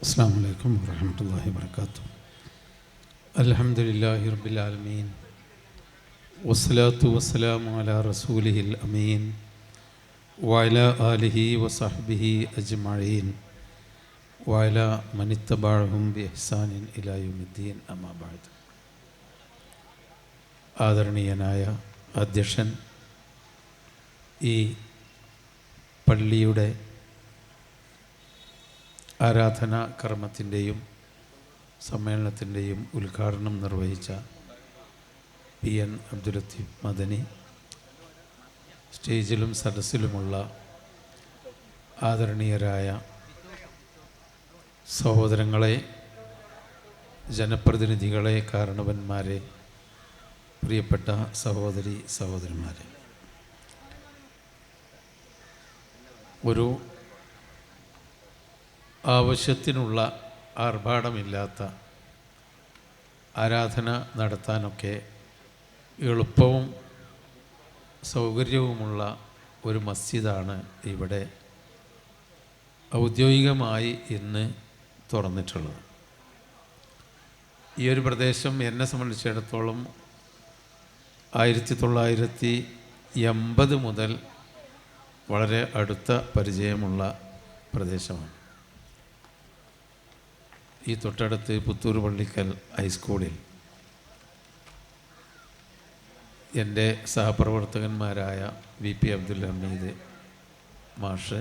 അസ്സലാമു അലൈക്കും വറഹ്മത്തുള്ളാഹി വബറകാതുഹു. അൽഹംദുലില്ലാഹി റബ്ബിൽ ആലമീൻ വസ്സലാത്തു വസ്സലാമു അലാ റസൂലിഹിൽ അമീൻ വഅലാ ആലിഹി വസഹ്ബിഹി അജ്മഈൻ വഅലാ മനിത്തബഅഹും ബിഇഹ്സാനിൻ ഇലാ യൗമിദ്ദീൻ. അമ്മാ ബഅദ്. ആദരണീയനായ അധ്യക്ഷൻ, ഈ പള്ളിയുടെ ആരാധനാ കർമ്മത്തിൻ്റെയും സമ്മേളനത്തിൻ്റെയും ഉദ്ഘാടനം നിർവഹിച്ച PN അബ്ദുൽ ലത്തീഫ് മദനി, സ്റ്റേജിലും സദസ്സിലുമുള്ള ആദരണീയരായ സഹോദരങ്ങളെ, ജനപ്രതിനിധികളെ, കാരണവന്മാരെ, പ്രിയപ്പെട്ട സഹോദരി സഹോദരന്മാരെ, ഒരു ആവശ്യത്തിനുള്ള ആർഭാടമില്ലാത്ത ആരാധന നടത്താനൊക്കെ എളുപ്പവും സൗകര്യവുമുള്ള ഒരു മസ്ജിദാണ് ഇവിടെ ഔദ്യോഗികമായി ഇന്ന് തുറന്നിട്ടുള്ളത്. ഈ ഒരു പ്രദേശം എന്നെ സംബന്ധിച്ചിടത്തോളം 1980 മുതൽ വളരെ അടുത്ത പരിചയമുള്ള പ്രദേശമാണ്. ഈ തൊട്ടടുത്ത് പുത്തൂർ പള്ളിക്കൽ ഹൈസ്കൂളിൽ എൻ്റെ സഹപ്രവർത്തകന്മാരായ VP അബ്ദുൽ ഹമീദ് മാഷ്,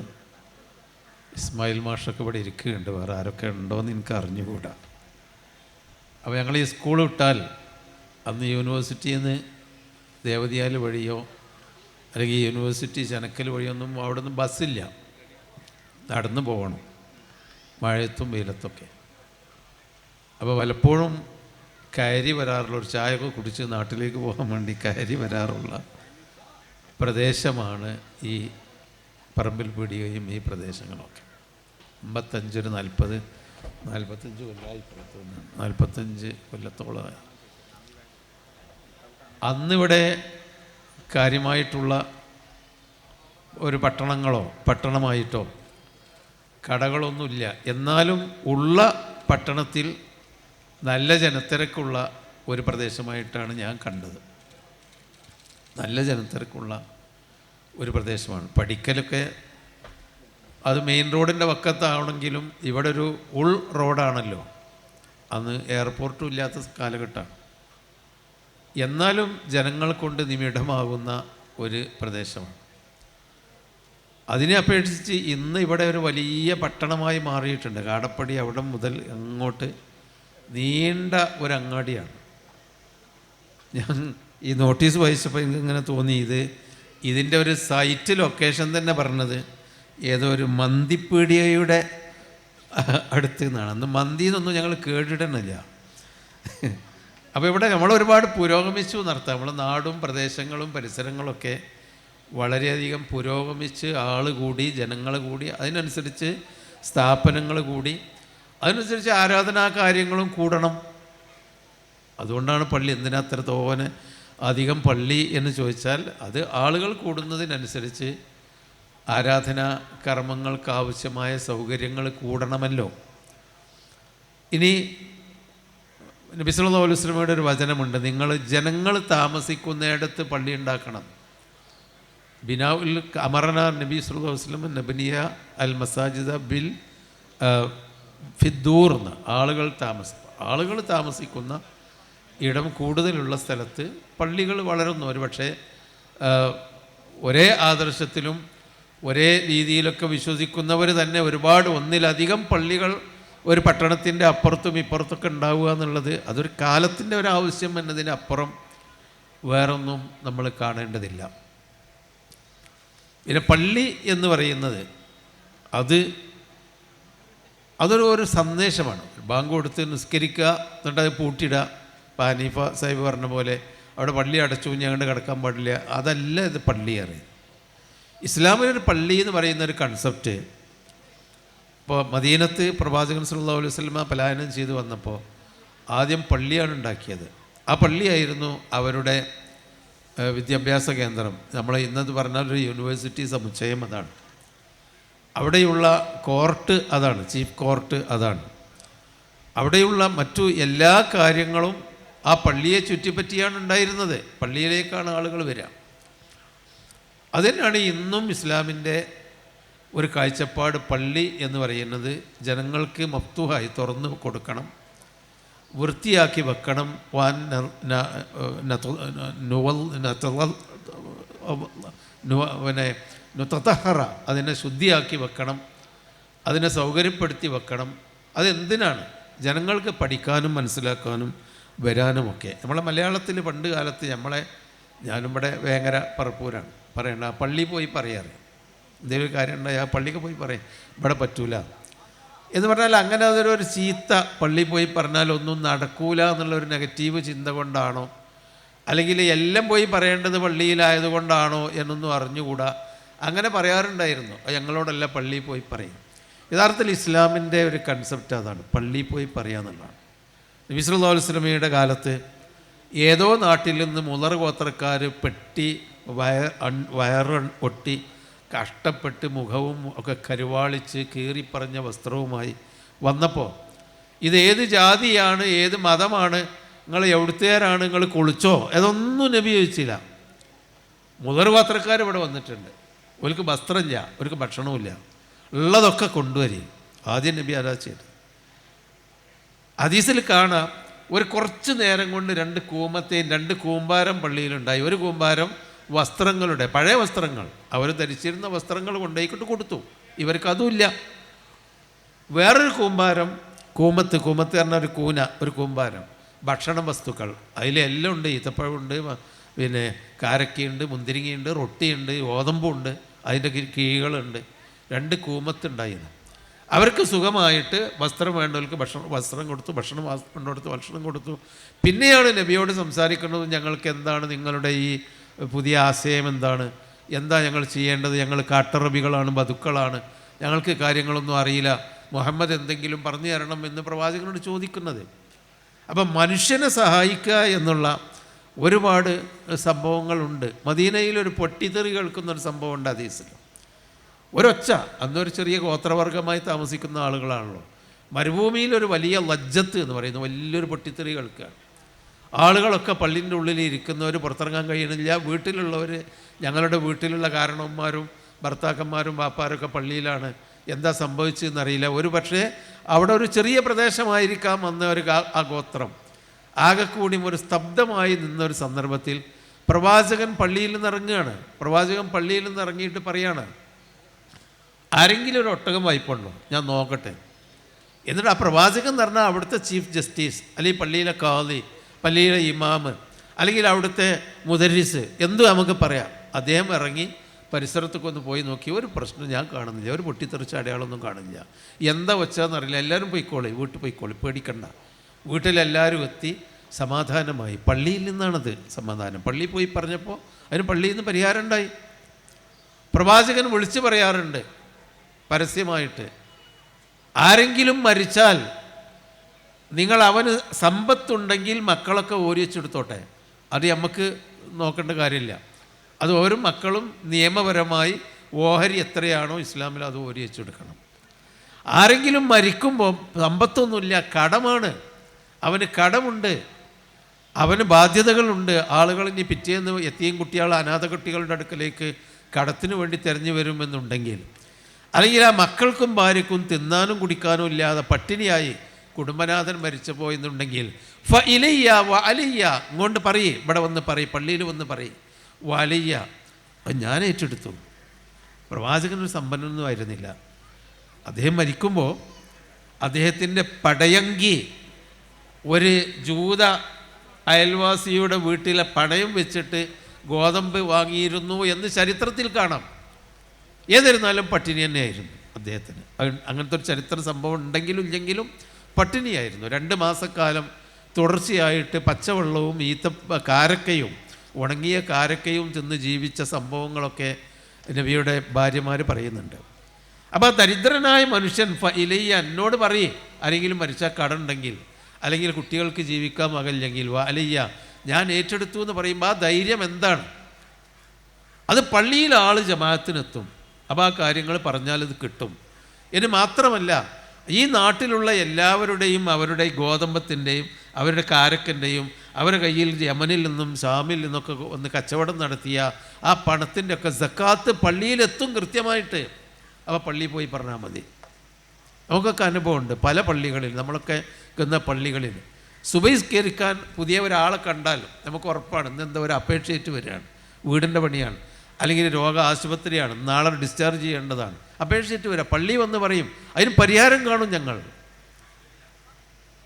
ഇസ്മായിൽ മാഷൊക്കെ ഇവിടെ ഇരിക്കുന്നുണ്ട്. വേറെ ആരൊക്കെ ഉണ്ടോയെന്ന് എനിക്ക് അറിഞ്ഞുകൂടാ. അപ്പോൾ ഞങ്ങൾ ഈ സ്കൂൾ വിട്ടാൽ അന്ന് യൂണിവേഴ്സിറ്റിയിൽ നിന്ന് ദേവതിയാൽ വഴിയോ അല്ലെങ്കിൽ യൂണിവേഴ്സിറ്റി ചെനക്കൽ വഴിയൊന്നും അവിടെ നിന്ന് ബസ്സില്ല, നടന്നു പോകണം, മഴയത്തും വെയിലത്തൊക്കെ. അപ്പോൾ പലപ്പോഴും കയറി വരാറുള്ള, ഒരു ചായയൊക്കെ കുടിച്ച് നാട്ടിലേക്ക് പോകാൻ വേണ്ടി കയറി വരാറുള്ള പ്രദേശമാണ് ഈ പറമ്പിൽ പീടികയും ഈ പ്രദേശങ്ങളൊക്കെ. 45 കൊല്ലമായി, 45 കൊല്ലത്തോളമായി. അന്നിവിടെ കാര്യമായിട്ടുള്ള ഒരു പട്ടണമായിട്ടോ കടകളൊന്നുമില്ല. എന്നാലും ഉള്ള പട്ടണത്തിൽ നല്ല ജനത്തിരക്കുള്ള ഒരു പ്രദേശമായിട്ടാണ് ഞാൻ കണ്ടത്. നല്ല ജനത്തിരക്കുള്ള ഒരു പ്രദേശമാണ്. പഠിക്കലൊക്കെ അത് മെയിൻ റോഡിൻ്റെ വക്കത്താണെങ്കിലും ഇവിടെ ഒരു ഉൾ റോഡാണല്ലോ. അന്ന് എയർപോർട്ടും ഇല്ലാത്ത കാലഘട്ടമാണ്. എന്നാലും ജനങ്ങൾ കൊണ്ട് നിമിഡമാകുന്ന ഒരു പ്രദേശമാണ്. അതിനെ അപേക്ഷിച്ച് ഇന്ന് ഇവിടെ ഒരു വലിയ പട്ടണമായി മാറിയിട്ടുണ്ട്. കാടപ്പടി അവിടെ മുതൽ അങ്ങോട്ട് നീണ്ട ഒരങ്ങാടിയാണ്. ഞാൻ ഈ നോട്ടീസ് വായിച്ചപ്പോൾ എനിക്കിങ്ങനെ തോന്നി, ഇതിൻ്റെ ഒരു സൈറ്റ് ലൊക്കേഷൻ തന്നെ പറഞ്ഞത് ഏതോ ഒരു മന്തിപ്പീടികയുടെ അടുത്ത് നിന്നാണ്. അന്ന് മന്തി എന്നൊന്നും ഞങ്ങൾ കേട്ടിടണില്ല. അപ്പോൾ ഇവിടെ നമ്മളൊരുപാട് പുരോഗമിച്ചു നടത്താം. നമ്മളെ നാടും പ്രദേശങ്ങളും പരിസരങ്ങളൊക്കെ വളരെയധികം പുരോഗമിച്ച്, ആൾ കൂടി, ജനങ്ങൾ കൂടി, അതിനനുസരിച്ച് സ്ഥാപനങ്ങൾ കൂടി, അതിനനുസരിച്ച് ആരാധനാ കാര്യങ്ങളും കൂടണം. അതുകൊണ്ടാണ് പള്ളി. എന്തിനാ അത്രത്തോനെ അധികം പള്ളി എന്ന് ചോദിച്ചാൽ, അത് ആളുകൾ കൂടുന്നതിനനുസരിച്ച് ആരാധനാ കർമ്മങ്ങൾക്ക് ആവശ്യമായ സൗകര്യങ്ങൾ കൂടണമല്ലോ. ഇനി നബി സല്ലല്ലാഹു അലൈഹി വസല്ലമയുടെ ഒരു വചനമുണ്ട്, ജനങ്ങൾ താമസിക്കുന്നിടത്ത് പള്ളി ഉണ്ടാക്കണം. ബിനാഉൽ അമറന നബി സല്ലല്ലാഹു അലൈഹി വസല്ലം നബനിയ അൽ മസാജിദ ബിൽ ഫിദ്ദൂർ എന്ന്. ആളുകൾ താമസിക്കുന്ന ഇടം കൂടുതലുള്ള സ്ഥലത്ത് പള്ളികൾ വളരുന്നു. ഒരു പക്ഷേ ഒരേ ആദർശത്തിലും ഒരേ രീതിയിലൊക്കെ വിശ്വസിക്കുന്നവർ തന്നെ ഒരുപാട്, ഒന്നിലധികം പള്ളികൾ ഒരു പട്ടണത്തിൻ്റെ അപ്പുറത്തും ഇപ്പുറത്തൊക്കെ ഉണ്ടാവുക എന്നുള്ളത് അതൊരു കാലത്തിൻ്റെ ഒരാവശ്യം എന്നതിനപ്പുറം വേറൊന്നും നമ്മൾ കാണേണ്ടതില്ല. പിന്നെ പള്ളി എന്ന് പറയുന്നത് അതൊരു സന്ദേശമാണ്. ബാങ്ക് കൊടുത്ത് നിസ്കരിക്കുക, എന്നിട്ട് അത് പൂട്ടിയിടുക. ഇപ്പോൾ ഹനീഫ സാഹിബ് പറഞ്ഞ പോലെ അവിടെ പള്ളി അടച്ചു ഞങ്ങളുടെ കിടക്കാൻ പാടില്ല, അതല്ല ഇത് പള്ളി അറിയുന്നത്. ഇസ്ലാമിലൊരു പള്ളി എന്ന് പറയുന്ന ഒരു കൺസെപ്റ്റ്, ഇപ്പോൾ മദീനത്ത് പ്രവാചകൻ സല്ലല്ലാഹു അലൈഹി വസല്ലമ പലായനം ചെയ്ത് വന്നപ്പോൾ ആദ്യം പള്ളിയാണ് ഉണ്ടാക്കിയത്. ആ പള്ളിയായിരുന്നു അവരുടെ വിദ്യാഭ്യാസ കേന്ദ്രം. നമ്മൾ ഇന്നത് പറഞ്ഞാൽ ഒരു യൂണിവേഴ്സിറ്റി സമുച്ചയം അതാണ്. അവിടെയുള്ള കോർട്ട് അതാണ്, ചീഫ് കോർട്ട് അതാണ്. അവിടെയുള്ള മറ്റു എല്ലാ കാര്യങ്ങളും ആ പള്ളിയെ ചുറ്റിപ്പറ്റിയാണ് ഉണ്ടായിരുന്നത്. പള്ളിയിലേക്കാണ് ആളുകൾ വരിക. അതുതന്നെയാണ് ഇന്നും ഇസ്ലാമിൻ്റെ ഒരു കാഴ്ചപ്പാട്. പള്ളി എന്ന് പറയുന്നത് ജനങ്ങൾക്ക് മഫ്തൂഹായി തുറന്നു കൊടുക്കണം, വൃത്തിയാക്കി വെക്കണം. നുതഹറ, അതിനെ ശുദ്ധിയാക്കി വെക്കണം, അതിനെ സൗകര്യപ്പെടുത്തി വെക്കണം. അതെന്തിനാണ്? ജനങ്ങൾക്ക് പഠിക്കാനും മനസ്സിലാക്കാനും വരാനുമൊക്കെ. നമ്മളെ മലയാളത്തിൽ പണ്ട് കാലത്ത് ഞാനിവിടെ വേങ്ങര പറപ്പൂരാണ് പറയണ്ട, ആ പള്ളി പോയി പറയാറ്. എന്തെങ്കിലും കാര്യം ഉണ്ടായി ആ പള്ളിക്ക് പോയി പറയും, ഇവിടെ പറ്റൂല എന്ന് പറഞ്ഞാൽ അങ്ങനെ അതൊരു ചീത്ത. പള്ളി പോയി പറഞ്ഞാൽ ഒന്നും നടക്കൂല എന്നുള്ളൊരു നെഗറ്റീവ് ചിന്ത കൊണ്ടാണോ, അല്ലെങ്കിൽ എല്ലാം പോയി പറയേണ്ടത് പള്ളിയിലായതുകൊണ്ടാണോ എന്നൊന്നും അറിഞ്ഞുകൂടാ. അങ്ങനെ പറയാറുണ്ടായിരുന്നു. ഞങ്ങളോടല്ല പള്ളിയിൽ പോയി പറയും. യഥാർത്ഥത്തിൽ ഇസ്ലാമിൻ്റെ ഒരു കൺസെപ്റ്റ് അതാണ്, പള്ളിയിൽ പോയി പറയുക എന്നുള്ളതാണ്. നബി സല്ലല്ലാഹു അലൈഹി വസല്ലമയുടെ കാലത്ത് ഏതോ നാട്ടിൽ നിന്ന് മുളർ ഗോത്രക്കാർ പെട്ടി വയറ് ഒട്ടി കഷ്ടപ്പെട്ട് മുഖവും ഒക്കെ കരുവാളിച്ച് കീറിപ്പറഞ്ഞ വസ്ത്രവുമായി വന്നപ്പോൾ, ഇതേത് ജാതിയാണ്, ഏത് മതമാണ്, നിങ്ങൾ എവിടുത്തുകാരാണ്, നിങ്ങൾ കുളിച്ചോ, അതൊന്നും നബി ചോദിച്ചില്ല. മുളർ ഗോത്രക്കാർ ഇവിടെ വന്നിട്ടുണ്ട്, അവർക്ക് വസ്ത്രമില്ല, അവർക്ക് ഭക്ഷണമില്ല, ഉള്ളതൊക്കെ കൊണ്ടുവരും. ആദ്യം നബി അതാ ചെയ്തു. ഹദീസിൽ കാണാം, ഒരു കുറച്ച് നേരം കൊണ്ട് 2 കൂമത്തെയും 2 കൂമ്പാരം പള്ളിയിലുണ്ടായി. ഒരു കൂമ്പാരം വസ്ത്രങ്ങളുടെ, പഴയ വസ്ത്രങ്ങൾ, അവർ ധരിച്ചിരുന്ന വസ്ത്രങ്ങൾ കൊണ്ടുപോയിക്കൊണ്ട് കൊടുത്തു. ഇവർക്ക് അതുമില്ല. വേറൊരു കൂമ്പാരം, കൂമത്ത് പറഞ്ഞ ഒരു കൂന, ഒരു കൂമ്പാരം ഭക്ഷണ വസ്തുക്കൾ, അതിലെല്ലാം ഉണ്ട്. ഈത്തപ്പഴമുണ്ട്, പിന്നെ കാരക്കയുണ്ട്, മുന്തിരിങ്ങയുണ്ട്, റൊട്ടിയുണ്ട്, ഗോതമ്പുണ്ട്, അതിൻ്റെ കീകളുണ്ട്. 2 കൂമത്തുണ്ടായിരുന്നു. അവർക്ക് സുഖമായിട്ട് വസ്ത്രം വേണ്ടവർക്ക് വസ്ത്രം കൊടുത്തു, ഭക്ഷണം വേണ്ടവർക്ക് ഭക്ഷണം കൊടുത്തു. പിന്നെയാണ് നബിയോട് സംസാരിക്കുന്നത്, ഞങ്ങൾക്ക് എന്താണ് നിങ്ങളുടെ ഈ പുതിയ ആശയം, എന്താ ഞങ്ങൾ ചെയ്യേണ്ടത്, ഞങ്ങൾ കാട്ടറബികളാണ്, ബതുക്കളാണ്, ഞങ്ങൾക്ക് കാര്യങ്ങളൊന്നും അറിയില്ല, മുഹമ്മദ് എന്തെങ്കിലും പറഞ്ഞു തരണം എന്ന് പ്രവാചകനോട് ചോദിക്കുന്നത്. അപ്പം മനുഷ്യനെ സഹായിക്കുക എന്നുള്ള ഒരുപാട് സംഭവങ്ങളുണ്ട്. മദീനയിലൊരു പൊട്ടിത്തെറി കേൾക്കുന്നൊരു സംഭവമുണ്ട് ഹദീസിൽ. ഒരൊച്ച, അന്നൊരു ചെറിയ ഗോത്രവർഗമായി താമസിക്കുന്ന ആളുകളാണല്ലോ. മരുഭൂമിയിലൊരു വലിയ ലജ്ജത്ത് എന്ന് പറയുന്ന വലിയൊരു പൊട്ടിത്തെറി കേൾക്കുകയാണ്. ആളുകളൊക്കെ പള്ളിൻ്റെ ഉള്ളിൽ ഇരിക്കുന്നവർ പുറത്തിറങ്ങാൻ കഴിയണില്ല. വീട്ടിലുള്ളവർ, ഞങ്ങളുടെ വീട്ടിലുള്ള കാരണവന്മാരും ഭർത്താക്കന്മാരും വാപ്പാരൊക്കെ പള്ളിയിലാണ്. എന്താ സംഭവിച്ചതെന്നറിയില്ല. ഒരു പക്ഷേ അവിടെ ഒരു ചെറിയ പ്രദേശമായിരിക്കാം അന്ന് ആ ഗോത്രം. ആകെ കൂടി ഒരു സ്തബ്ധമായി നിന്നൊരു സന്ദർഭത്തിൽ പ്രവാചകൻ പള്ളിയിൽ നിന്ന് ഇറങ്ങുകയാണ്. പ്രവാചകൻ പള്ളിയിൽ നിന്ന് ഇറങ്ങിയിട്ട് പറയാണ്, ആരെങ്കിലും ഒരു ഒട്ടകം വായ്പുണ്ടോ, ഞാൻ നോക്കട്ടെ. എന്നിട്ട് ആ പ്രവാചകൻ എന്ന് പറഞ്ഞാൽ അവിടുത്തെ ചീഫ് ജസ്റ്റിസ്, അല്ലെങ്കിൽ പള്ളിയിലെ ഖാദി, പള്ളിയിലെ ഇമാമ്, അല്ലെങ്കിൽ അവിടുത്തെ മുദരിസ്, എന്തും നമുക്ക് പറയാം. അദ്ദേഹം ഇറങ്ങി പരിസരത്തൊക്കെ ഒന്ന് പോയി നോക്കി, ഒരു പ്രശ്നം ഞാൻ കാണുന്നില്ല, ഒരു പൊട്ടിത്തെറിച്ച അടയാളമൊന്നും കാണില്ല. എന്താ വെച്ചാന്നറിയില്ല, എല്ലാവരും പോയിക്കോളി, വീട്ടിൽ പോയിക്കോളി, പേടിക്കണ്ട. വീട്ടിലെല്ലാവരും എത്തി സമാധാനമായി. പള്ളിയിൽ നിന്നാണത് സമാധാനം. പള്ളിയിൽ പോയി പറഞ്ഞപ്പോൾ അതിന് പള്ളിയിൽ നിന്ന് പരിഹാരം ഉണ്ടായി. പ്രവാചകൻ വിളിച്ചു പറയാറുണ്ട് പരസ്യമായിട്ട്, ആരെങ്കിലും മരിച്ചാൽ നിങ്ങൾ അവന് സമ്പത്തുണ്ടെങ്കിൽ മക്കളൊക്കെ ഓരിവെച്ചെടുത്തോട്ടെ, അത് നമുക്ക് നോക്കേണ്ട കാര്യമില്ല. അത് ഓരോ മക്കളും നിയമപരമായി ഓഹരി എത്രയാണോ ഇസ്ലാമിൽ അത് ഓരിവെച്ചെടുക്കണം. ആരെങ്കിലും മരിക്കുമ്പോൾ സമ്പത്തൊന്നുമില്ല, കടമാണ്, അവന് കടമുണ്ട്, അവന് ബാധ്യതകളുണ്ട്. ആളുകൾ ഇനി പിറ്റേന്ന് എത്തിയും കുട്ടികൾ അനാഥ കുട്ടികളുടെ അടുക്കലേക്ക് കടത്തിന് വേണ്ടി തിരഞ്ഞു വരുമെന്നുണ്ടെങ്കിൽ, അല്ലെങ്കിൽ ആ മക്കൾക്കും ഭാര്യക്കും തിന്നാനും കുടിക്കാനും ഇല്ലാതെ പട്ടിണിയായി കുടുംബനാഥൻ മരിച്ചു എന്നുണ്ടെങ്കിൽ ഫ ഇലയ്യ വ അലിയ്യ, ഇങ്ങോട്ട് പറയേ, ഇവിടെ വന്ന് പറയും, പള്ളിയിൽ വന്ന് പറയും, വലിയ ഞാൻ ഏറ്റെടുത്തു. പ്രവാചകനൊരു സമ്പന്നനൊന്നും ആയിരുന്നില്ല. അദ്ദേഹം മരിക്കുമ്പോൾ അദ്ദേഹത്തിൻ്റെ പടയങ്കി ഒരു ജൂത അയൽവാസിയുടെ വീട്ടിലെ പണയം വെച്ചിട്ട് ഗോതമ്പ് വാങ്ങിയിരുന്നു എന്ന് ചരിത്രത്തിൽ കാണാം. ഏതിരുന്നാലും പട്ടിണി തന്നെയായിരുന്നു അദ്ദേഹത്തിന്. അങ്ങനത്തെ ഒരു ചരിത്ര സംഭവം ഉണ്ടെങ്കിലും ഇല്ലെങ്കിലും പട്ടിണിയായിരുന്നു. 2 മാസക്കാലം തുടർച്ചയായിട്ട് പച്ചവെള്ളവും കാരക്കയും ഉണങ്ങിയ കാരക്കയും തിന്ന് ജീവിച്ച സംഭവങ്ങളൊക്കെ നബിയുടെ ഭാര്യമാർ പറയുന്നുണ്ട്. അപ്പോൾ ദരിദ്രനായ മനുഷ്യൻ ഇലയ്യ, എന്നോട് പറയേ, ആരെങ്കിലും മരിച്ചാൽ കടമുണ്ടെങ്കിൽ, അല്ലെങ്കിൽ കുട്ടികൾക്ക് ജീവിക്കാൻ മകളില്ലെങ്കിൽ അലയ്യ, ഞാൻ ഏറ്റെടുത്തു എന്ന് പറയുമ്പോൾ ആ ധൈര്യം എന്താണ്? അത് പള്ളിയിൽ ആൾ ജമാഅത്തിനെത്തും, അപ്പോൾ ആ കാര്യങ്ങൾ പറഞ്ഞാൽ ഇത് കിട്ടും. ഇനി മാത്രമല്ല, ഈ നാട്ടിലുള്ള എല്ലാവരുടെയും അവരുടെ ഗോതമ്പത്തിൻ്റെയും അവരുടെ കാരക്കൻ്റെയും അവരുടെ കയ്യിൽ യമനിൽ നിന്നും ഷാമിൽ നിന്നൊക്കെ ഒന്ന് കച്ചവടം നടത്തിയ ആ പണത്തിൻ്റെ ഒക്കെ സക്കാത്ത് പള്ളിയിലെത്തും കൃത്യമായിട്ട്. അപ്പോൾ പള്ളിയിൽ പോയി പറഞ്ഞാൽ മതി. നമുക്കൊക്കെ അനുഭവമുണ്ട്. പല പള്ളികളിൽ, നമ്മളൊക്കെ നിൽക്കുന്ന പള്ളികളിൽ സുബഹിസ്കരിക്കാൻ പുതിയ ഒരാളെ കണ്ടാൽ നമുക്ക് ഉറപ്പാണ് ഇന്നെന്താ ഒരു അപേക്ഷയായിട്ട് വരികയാണ്, വീടിൻ്റെ പണിയാണ്, അല്ലെങ്കിൽ രോഗ ആശുപത്രിയാണ്, നാളെ ഡിസ്ചാർജ് ചെയ്യേണ്ടതാണ്, അപേക്ഷിച്ചിട്ട് വരാം. പള്ളി വന്ന് പറയും, അതിന് പരിഹാരം കാണും. ഞങ്ങൾ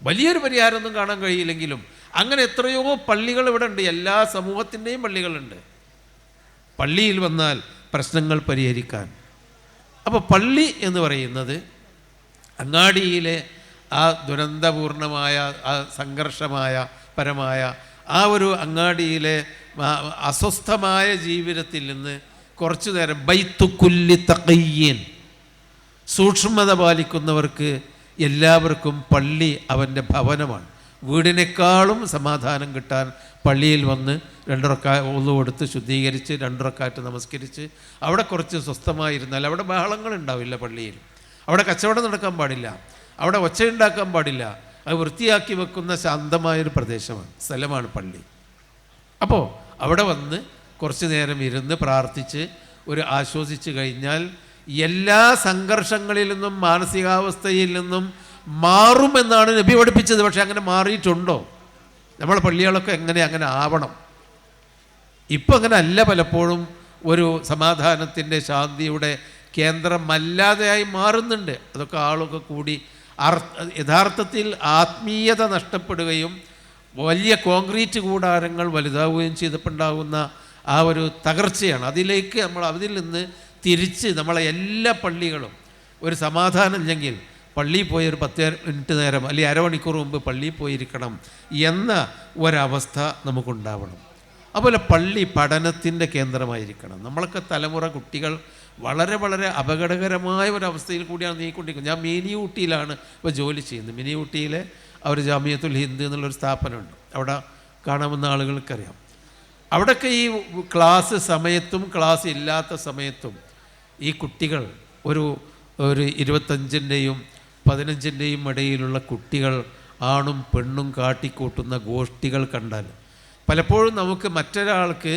വലിയൊരു പരിഹാരമൊന്നും കാണാൻ കഴിയില്ലെങ്കിലും അങ്ങനെ എത്രയോ പള്ളികൾ ഇവിടെ ഉണ്ട്. എല്ലാ സമൂഹത്തിൻ്റെയും പള്ളികളുണ്ട് പള്ളിയിൽ വന്നാൽ പ്രശ്നങ്ങൾ പരിഹരിക്കാൻ. അപ്പോൾ പള്ളി എന്ന് പറയുന്നത് അങ്ങാടിയിലെ ആ ദുരന്തപൂർണമായ ആ സംഘർഷമായ പരമായ ആ ഒരു അങ്ങാടിയിലെ അസ്വസ്ഥമായ ജീവിതത്തിൽ നിന്ന് കുറച്ചു നേരം ബൈത്തുക്കുല്ലി തഖയ്യൻ, സൂക്ഷ്മത പാലിക്കുന്നവർക്ക് എല്ലാവർക്കും പള്ളി അവൻ്റെ ഭവനമാണ്. വീടിനേക്കാളും സമാധാനം കിട്ടാൻ പള്ളിയിൽ വന്ന് 2 റക്അത്ത് ഒളു കൊടുത്ത് ശുദ്ധീകരിച്ച് 2 റക്അത്ത് നമസ്കരിച്ച് അവിടെ കുറച്ച് സ്വസ്ഥമായിരുന്നാൽ അവിടെ ബഹളങ്ങൾ ഉണ്ടാവില്ല. പള്ളിയിൽ അവിടെ കച്ചവടം നടക്കാൻ പാടില്ല, അവിടെ ഒച്ചയുണ്ടാക്കാൻ പാടില്ല. അത് വൃത്തിയാക്കി വെക്കുന്ന ശാന്തമായൊരു പ്രദേശമാണ്, സ്ഥലമാണ് പള്ളി. അപ്പോൾ അവിടെ വന്ന് കുറച്ച് നേരം ഇരുന്ന് പ്രാർത്ഥിച്ച് ഒരു ആശ്വസിച്ച് കഴിഞ്ഞാൽ എല്ലാ സംഘർഷങ്ങളിൽ നിന്നും മാനസികാവസ്ഥയിൽ നിന്നും മാറുമെന്നാണ് നബി പഠിപ്പിച്ചത്. പക്ഷെ അങ്ങനെ മാറിയിട്ടുണ്ടോ? നമ്മളെ പള്ളികളൊക്കെ അങ്ങനെ ആവണം. ഇപ്പം അങ്ങനെ അല്ല. പലപ്പോഴും ഒരു സമാധാനത്തിൻ്റെ ശാന്തിയുടെ കേന്ദ്രമല്ലാതെയായി മാറുന്നുണ്ട്. അതൊക്കെ ആളൊക്കെ കൂടി യഥാർത്ഥത്തിൽ ആത്മീയത നഷ്ടപ്പെടുകയും വലിയ കോൺക്രീറ്റ് കൂടാരങ്ങൾ വലുതാവുകയും ചെയ്തപ്പോണ്ടാകുന്ന ആ ഒരു തകർച്ചയാണ്. അതിലേക്ക് അതിൽ നിന്ന് തിരിച്ച് നമ്മളെ എല്ലാ പള്ളികളും ഒരു സമാധാനം ഇല്ലെങ്കിൽ പള്ളിയിൽ പോയി ഒരു 10 മിനിറ്റ് നേരം അല്ലെങ്കിൽ അരമണിക്കൂർ മുമ്പ് പള്ളിയിൽ പോയിരിക്കണം എന്ന ഒരവസ്ഥ നമുക്കുണ്ടാവണം. അതുപോലെ പള്ളി പഠനത്തിൻ്റെ കേന്ദ്രമായിരിക്കണം. നമ്മളൊക്കെ തലമുറ കുട്ടികൾ വളരെ വളരെ അപകടകരമായ ഒരവസ്ഥയിൽ കൂടിയാണ് നീങ്ങിക്കൊണ്ടിരിക്കുന്നത്. ഞാൻ മിനി ഊട്ടിയിലാണ് ഇപ്പോൾ ജോലി ചെയ്യുന്നത്. മിനി ഊട്ടിയിലെ ഒരു ജാമിയത്തുൽ ഹിന്ദ് എന്നുള്ളൊരു സ്ഥാപനമുണ്ട്. അവിടെ കാണാവുന്ന ആളുകൾക്കറിയാം. അവിടെയൊക്കെ ഈ ക്ലാസ് സമയത്തും ക്ലാസ് ഇല്ലാത്ത സമയത്തും ഈ കുട്ടികൾ ഒരു 25-ൻ്റെയും 15-ൻ്റെയും ഇടയിലുള്ള കുട്ടികൾ ആണും പെണ്ണും കാട്ടിക്കൂട്ടുന്ന ഗോഷ്ഠികൾ കണ്ടാൽ പലപ്പോഴും നമുക്ക് മറ്റൊരാൾക്ക്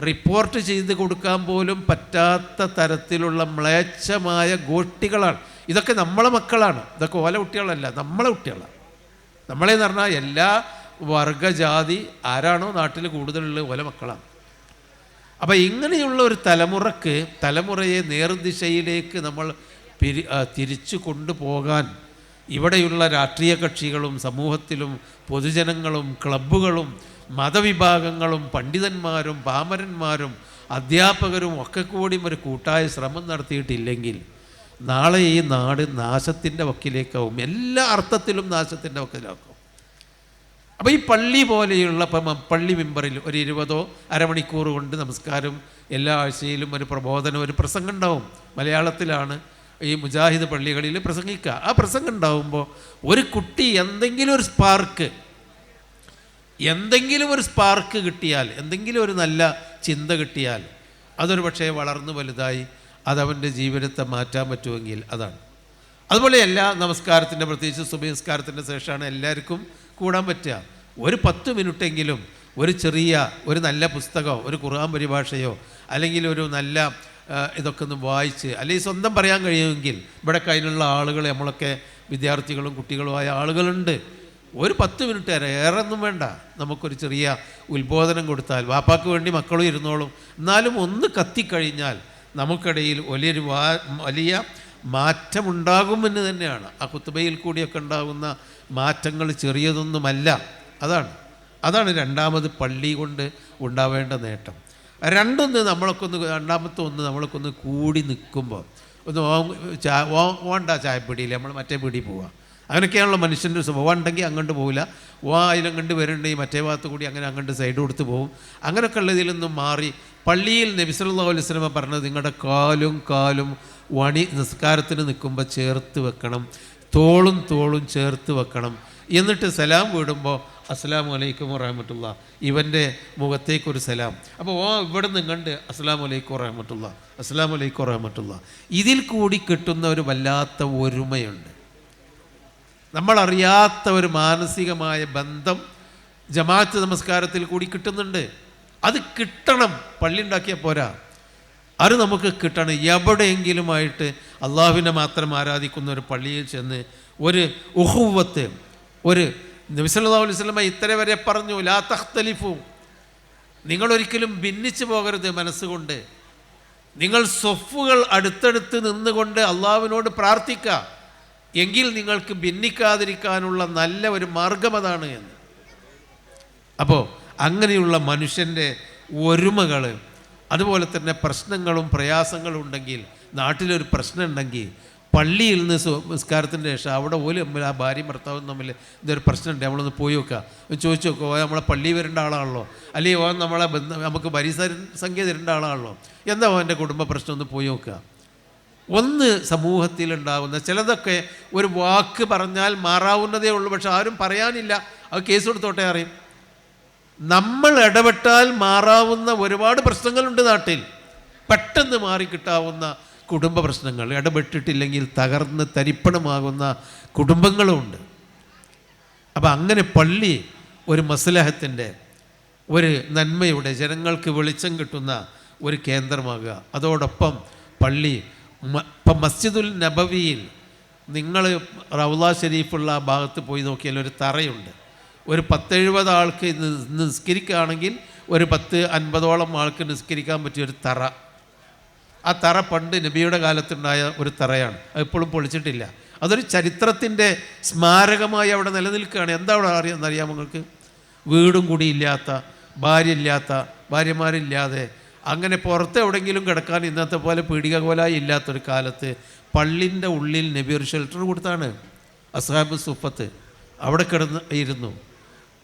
റിപ്പോർട്ട് ചെയ്ത് കൊടുക്കാൻ പോലും പറ്റാത്ത തരത്തിലുള്ള മ്ലേച്ഛമായ ഗോഷ്ഠികളാണ്. ഇതൊക്കെ നമ്മളെ മക്കളാണ്. ഇതൊക്കെ ഓല കുട്ടികളല്ല, നമ്മളെ കുട്ടികളാണ്. നമ്മളെന്ന് പറഞ്ഞാൽ എല്ലാ വർഗജാതി ആരാണോ നാട്ടിൽ കൂടുതലുള്ളത് ഓല മക്കളാണ്. അപ്പം ഇങ്ങനെയുള്ള ഒരു തലമുറയെ നേർദിശയിലേക്ക് നമ്മൾ തിരിച്ചു കൊണ്ടുപോകാൻ ഇവിടെയുള്ള രാഷ്ട്രീയ കക്ഷികളും സമൂഹത്തിലും പൊതുജനങ്ങളും ക്ലബ്ബുകളും മതവിഭാഗങ്ങളും പണ്ഡിതന്മാരും പാമരന്മാരും അധ്യാപകരും ഒക്കെ കൂടി ഒരു കൂട്ടായ ശ്രമം നടത്തിയിട്ടില്ലെങ്കിൽ നാളെ ഈ നാട് നാശത്തിൻ്റെ വക്കിലേക്കാവും. എല്ലാ അർത്ഥത്തിലും നാശത്തിൻ്റെ വക്കിലാക്കും. അപ്പോൾ ഈ പള്ളി പോലെയുള്ള പള്ളി മെമ്പറിൽ ഒരു 20 അരമണിക്കൂർ കൊണ്ട് നമസ്കാരം എല്ലാ ആഴ്ചയിലും ഒരു പ്രബോധനം, ഒരു പ്രസംഗം ഉണ്ടാവും. മലയാളത്തിലാണ് ഈ മുജാഹിദ് പള്ളികളിൽ പ്രസംഗിക്കുക. ആ പ്രസംഗം ഉണ്ടാവുമ്പോൾ ഒരു കുട്ടി എന്തെങ്കിലും ഒരു സ്പാർക്ക് കിട്ടിയാൽ, എന്തെങ്കിലും ഒരു നല്ല ചിന്ത കിട്ടിയാൽ അതൊരു പക്ഷേ വളർന്നു വലുതായി അതവൻ്റെ ജീവിതത്തെ മാറ്റാൻ പറ്റുമെങ്കിൽ അതാണ്. അതുപോലെ എല്ലാ നമസ്കാരത്തിൻ്റെ, പ്രത്യേകിച്ച് സുബഹി നിസ്കാരത്തിൻ്റെ ശേഷമാണ് എല്ലാവർക്കും കൂടാൻ പറ്റുക. ഒരു 10 മിനിറ്റെങ്കിലും ഒരു നല്ല പുസ്തകമോ ഒരു ഖുർആൻ പരിഭാഷയോ അല്ലെങ്കിൽ ഒരു നല്ല ഇതൊക്കെ ഒന്ന് വായിച്ച് അല്ലെങ്കിൽ സ്വന്തം പറയാൻ കഴിയുമെങ്കിൽ ഇവിടെ അതിനുള്ള ആളുകൾ, നമ്മളൊക്കെ വിദ്യാർത്ഥികളും കുട്ടികളുമായ ആളുകളുണ്ട്. ഒരു 10 മിനിറ്റ് ഏറെ ഒന്നും വേണ്ട. നമുക്കൊരു ചെറിയ ഉത്ബോധനം കൊടുത്താൽ വാപ്പാക്ക് വേണ്ടി മക്കളും ഇരുന്നോളും. എന്നാലും ഒന്ന് കത്തിക്കഴിഞ്ഞാൽ നമുക്കിടയിൽ വലിയ മാറ്റമുണ്ടാകുമെന്ന് തന്നെയാണ്. ആ ഖുത്ബയിൽ കൂടിയൊക്കെ ഉണ്ടാകുന്ന മാറ്റങ്ങൾ ചെറിയതൊന്നുമല്ല. അതാണ് രണ്ടാമത് പള്ളി കൊണ്ട് ഉണ്ടാവേണ്ട നേട്ടം. രണ്ടാമത്തെ ഒന്ന് നമ്മളൊക്കെ ഒന്ന് കൂടി നിൽക്കുമ്പോൾ ഒന്ന് ഓണ്ട ചായപ്പിടിയിൽ നമ്മൾ മറ്റേ പിടി പോവുക. അങ്ങനെയൊക്കെയാണല്ലോ മനുഷ്യൻ്റെ ഒരു സ്വഭാവം. ഉണ്ടെങ്കിൽ അങ്ങോട്ട് പോവില്ല, അതിലങ്ങോട്ട് വരുന്നുണ്ടെങ്കിൽ മറ്റേ ഭാഗത്ത് കൂടി അങ്ങനെ അങ്ങോട്ട് സൈഡ് കൊടുത്ത് പോകും. അങ്ങനെയൊക്കെ ഉള്ളതിൽ നിന്നും മാറി പള്ളിയിൽ നബി സല്ലല്ലാഹു അലൈഹി വസല്ലം പറഞ്ഞത് നിങ്ങളുടെ കാലും നിസ്കാരത്തിന് നിൽക്കുമ്പോൾ ചേർത്ത് വെക്കണം, തോളും ചേർത്ത് വെക്കണം. എന്നിട്ട് സലാം വീടുമ്പോൾ അസ്സലാമു അലൈക്കും വറഹ്മത്തുള്ളാ, ഇവൻ്റെ മുഖത്തേക്കൊരു സലാം. അപ്പോൾ ഇവിടെ നിന്ന് കണ്ട് അസ്സലാമു അലൈക്കും വറഹ്മത്തുള്ളാ, അസ്സലാമു അലൈക്കും വറഹ്മത്തുള്ളാ. ഇതിൽ കൂടി കിട്ടുന്ന ഒരു വല്ലാത്ത ഒരുമയുണ്ട്. നമ്മളറിയാത്ത ഒരു മാനസികമായ ബന്ധം ജമാഅത്ത് നമസ്കാരത്തിൽ കൂടി കിട്ടുന്നുണ്ട്. അത് കിട്ടണം, പള്ളി ഉണ്ടാക്കിയാൽ പോരാ, അത് നമുക്ക് കിട്ടണം. എവിടെയെങ്കിലുമായിട്ട് അള്ളാഹുവിനെ മാത്രം ആരാധിക്കുന്ന ഒരു പള്ളിയിൽ ചെന്ന് ഒരു ഉഹുവത്ത്, ഒരു നബി സല്ലല്ലാഹു അലൈഹി വസല്ലം ഇത്ര വരെ പറഞ്ഞു, ലാ തഖ്തലിഫു, നിങ്ങളൊരിക്കലും ഭിന്നിച്ചു പോകരുത് മനസ്സുകൊണ്ട്. നിങ്ങൾ സ്വഫുകൾ അടുത്തടുത്ത് നിന്നുകൊണ്ട് അള്ളാഹുവിനോട് പ്രാർത്ഥിക്കുക, എങ്കിൽ നിങ്ങൾക്ക് ഭിന്നിക്കാതിരിക്കാനുള്ള നല്ല ഒരു മാർഗം അതാണ് എന്ന്. അപ്പോൾ അങ്ങനെയുള്ള മനുഷ്യൻ്റെ ഒരുമകൾ, അതുപോലെ തന്നെ പ്രശ്നങ്ങളും പ്രയാസങ്ങളും ഉണ്ടെങ്കിൽ, നാട്ടിലൊരു പ്രശ്നം ഉണ്ടെങ്കിൽ പള്ളിയിൽ നിന്ന് നിസ്കാരത്തിൻ്റെ ശേഷം അവിടെ പോലും തമ്മിൽ, ആ ഭാര്യയും ഭർത്താവും തമ്മിൽ ഇതൊരു പ്രശ്നമുണ്ട്, നമ്മളൊന്ന് പോയി നോക്കുക, ചോദിച്ചു നോക്കുക, ഓ നമ്മളെ പള്ളി വരേണ്ട ആളാണല്ലോ, അല്ലെങ്കിൽ ഓ നമ്മളെ നമുക്ക് സംഖ്യ തരേണ്ട ആളാണല്ലോ, എന്താ അവൻ്റെ കുടുംബ പ്രശ്നം ഒന്ന് പോയി നോക്കുക. ഒന്ന് സമൂഹത്തിലുണ്ടാകുന്ന ചിലതൊക്കെ ഒരു വാക്ക് പറഞ്ഞാൽ മാറാവുന്നതേ ഉള്ളൂ, പക്ഷെ ആരും പറയാനില്ല, അത് കേസ് കൊടുത്തോട്ടെ അറിയും. നമ്മൾ ഇടപെട്ടാൽ മാറാവുന്ന ഒരുപാട് പ്രശ്നങ്ങളുണ്ട് നാട്ടിൽ, പെട്ടെന്ന് മാറിക്കിട്ടാവുന്ന കുടുംബ പ്രശ്നങ്ങൾ, ഇടപെട്ടിട്ടില്ലെങ്കിൽ തകർന്ന് തരിപ്പണമാകുന്ന കുടുംബങ്ങളുമുണ്ട്. അപ്പം അങ്ങനെ പള്ളി ഒരു മസ്ലഹത്തിൻ്റെ, ഒരു നന്മയുടെ, ജനങ്ങൾക്ക് വെളിച്ചം കിട്ടുന്ന ഒരു കേന്ദ്രമാകുക. അതോടൊപ്പം പള്ളി, ഇപ്പം മസ്ജിദുൽ നബവിയിൽ നിങ്ങൾ റൗള ഷരീഫുള്ള ആ ഭാഗത്ത് പോയി നോക്കിയാൽ ഒരു തറയുണ്ട്. ഒരു 10-70 ആൾക്ക് നിസ്കരിക്കുകയാണെങ്കിൽ ഒരു 10-50ഓളം ആൾക്ക് നിസ്കരിക്കാൻ പറ്റിയൊരു തറ. ആ തറ പണ്ട് നബിയുടെ കാലത്തുണ്ടായ ഒരു തറയാണ്, അത് ഇപ്പോഴും പൊളിച്ചിട്ടില്ല. അതൊരു ചരിത്രത്തിൻ്റെ സ്മാരകമായി അവിടെ നിലനിൽക്കുകയാണ്. എന്താ അവിടെ അറിയാം നിങ്ങൾക്ക്? വീടും കൂടിയില്ലാത്ത, ഭാര്യയില്ലാത്ത, ഭാര്യമാരില്ലാതെ, അങ്ങനെ പുറത്ത് എവിടെയെങ്കിലും കിടക്കാൻ ഇന്നത്തെ പോലെ പീഡിക കോലായി ഇല്ലാത്തൊരു കാലത്ത് പള്ളിൻ്റെ ഉള്ളിൽ നബി ഒരു ഷെൽട്ടർ കൊടുത്താണ്. അസ്ഹാബ് സുഫത്ത് അവിടെ ഇരുന്നു.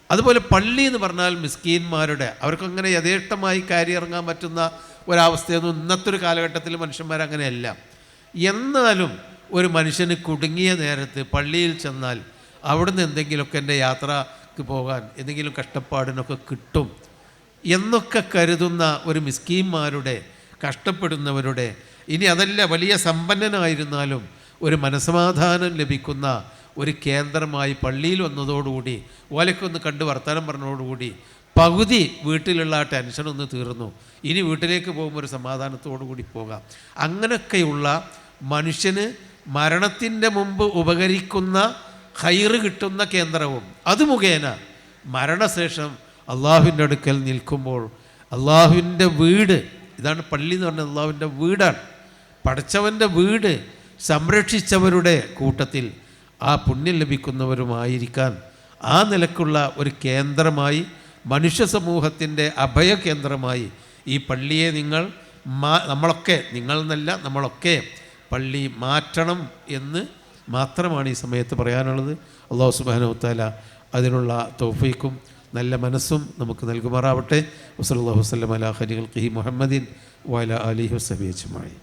അതുപോലെ പള്ളി എന്ന് പറഞ്ഞാൽ മിസ്കീന്മാരുടെ, അവർക്കങ്ങനെ യഥേഷ്ടമായി കയറി ഇറങ്ങാൻ പറ്റുന്ന ഒരവസ്ഥയൊന്നും ഇന്നത്തെ ഒരു കാലഘട്ടത്തിൽ മനുഷ്യന്മാരങ്ങനെയല്ല. എന്നാലും ഒരു മനുഷ്യന് കുടുങ്ങിയ നേരത്ത് പള്ളിയിൽ ചെന്നാൽ അവിടുന്ന് എന്തെങ്കിലുമൊക്കെ എൻ്റെ യാത്രക്ക് പോകാൻ എന്തെങ്കിലും കഷ്ടപ്പാടിനൊക്കെ കിട്ടും എന്നൊക്കെ കരുതുന്ന ഒരു മിസ്കീന്മാരുടെ, കഷ്ടപ്പെടുന്നവരുടെ, ഇനി അതല്ല വലിയ സമ്പന്നനായിരുന്നാലും ഒരു മനസ്സമാധാനം ലഭിക്കുന്ന ഒരു കേന്ദ്രമായി പള്ളിയിൽ വന്നതോടുകൂടി, ഓലക്കൊന്ന് കണ്ട് വർത്തമാനം പറഞ്ഞതോടുകൂടി പകുതി വീട്ടിലുള്ള ആ ടെൻഷനൊന്ന് തീർന്നു. ഇനി വീട്ടിലേക്ക് പോകുമ്പോൾ ഒരു സമാധാനത്തോടു കൂടി പോകാം. അങ്ങനെയൊക്കെയുള്ള മനുഷ്യന് മരണത്തിൻ്റെ മുമ്പ് ഉപകരിക്കുന്ന ഖൈറ് കിട്ടുന്ന കേന്ദ്രവും, അത് മുഖേന മരണശേഷം അള്ളാഹുവിൻ്റെ അടുക്കൽ നിൽക്കുമ്പോൾ അള്ളാഹുവിൻ്റെ വീട്, ഇതാണ് പള്ളി എന്ന് പറഞ്ഞാൽ അള്ളാഹുവിൻ്റെ വീടാണ്, പടച്ചവൻ്റെ വീട് സംരക്ഷിച്ചവരുടെ കൂട്ടത്തിൽ ആ പുണ്യം ലഭിക്കുന്നവരുമായിരിക്കാൻ ആ നിലക്കുള്ള ഒരു കേന്ദ്രമായി, മനുഷ്യ സമൂഹത്തിൻ്റെ അഭയകേന്ദ്രമായി ഈ പള്ളിയെ നമ്മളൊക്കെ, നിങ്ങൾ എന്നല്ല നമ്മളൊക്കെ പള്ളി മാറ്റണം എന്ന് മാത്രമാണ് ഈ സമയത്ത് പറയാനുള്ളത്. അല്ലാഹു സുബ്ഹാനഹു വ തആല അതിനുള്ള തൗഫീഖും നല്ല മനസ്സും നമുക്ക് നൽകുമാറാവട്ടെ. വസല്ലല്ലാഹു വസല്ലം അലാ ഖൈരി ഖൽഖിഹി മുഹമ്മദിൻ വഅലാ ആലിഹി വസഹ്ബിഹി അജ്മഈൻ.